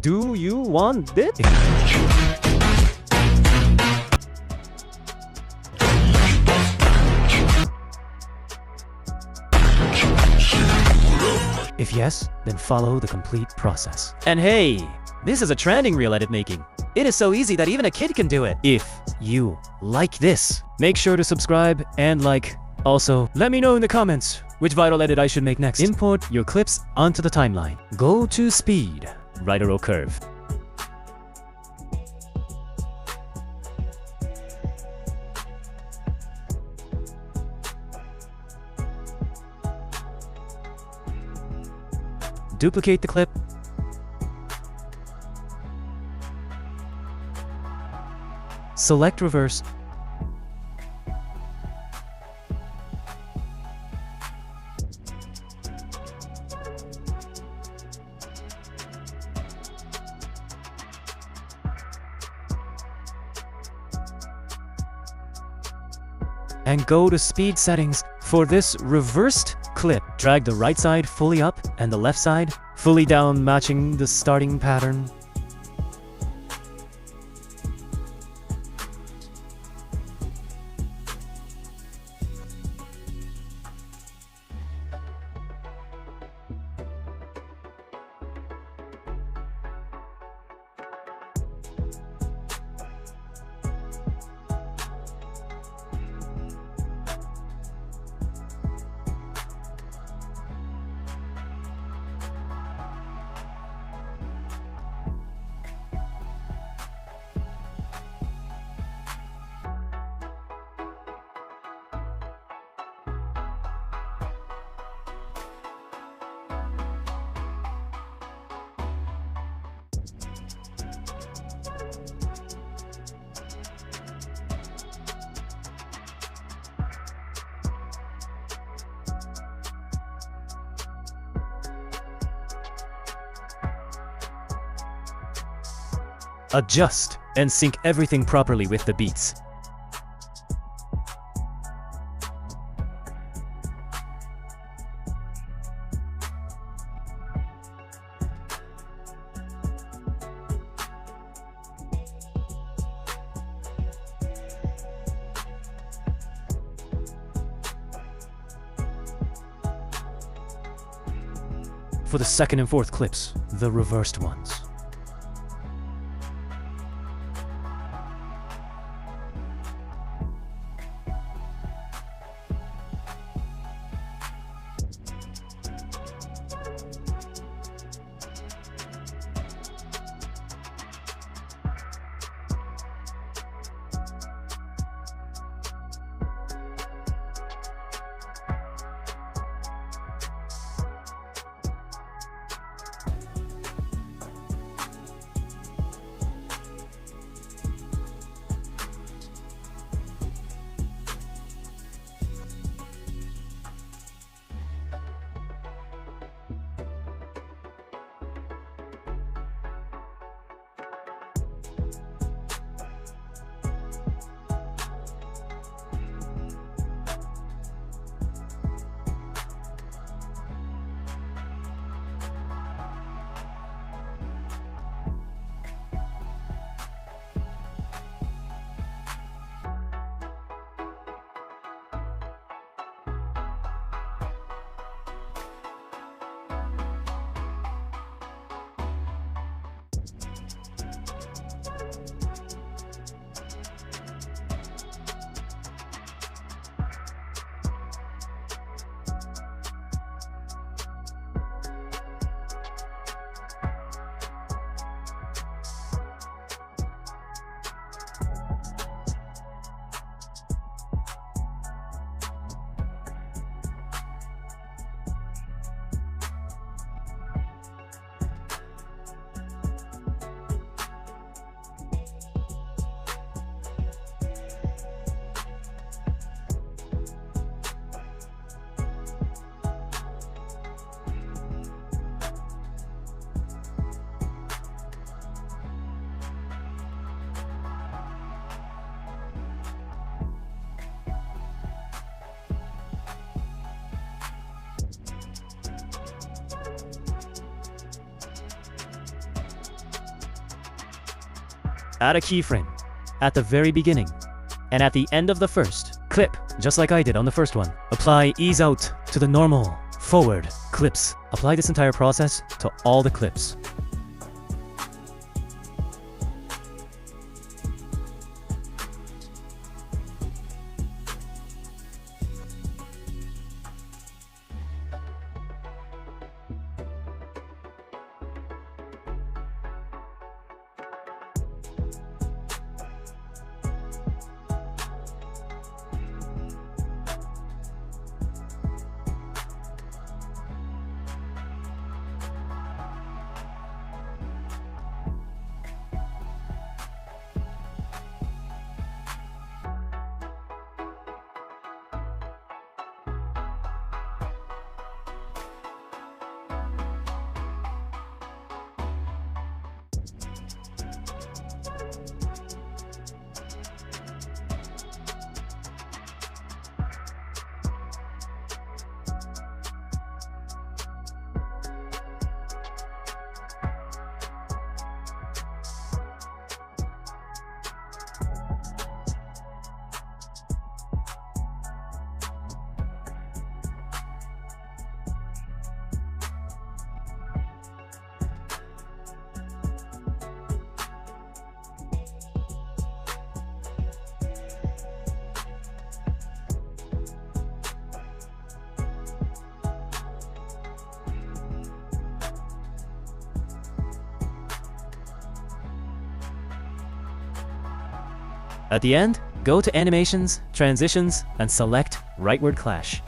Do you want it? If yes, then follow the complete process. And hey, this is a trending reel edit making. It is so easy that even a kid can do it. If you like this, make sure to subscribe and like. Also, let me know in the comments which viral edit I should make next. Import your clips onto the timeline. Go to speed, right arrow curve. Duplicate the clip. Select reverse. And go to speed settings. For this reversed clip, drag the right side fully up and the left side fully down, matching the starting pattern. Adjust and sync everything properly with the beats. For the second and fourth clips, the reversed ones. add a keyframe at the very beginning and at the end of the first clip, just like I did on the first one. Apply ease out to the normal forward clips. Apply this entire process to all the clips. At the end, go to Animations, Transitions, and select Rightward Clash.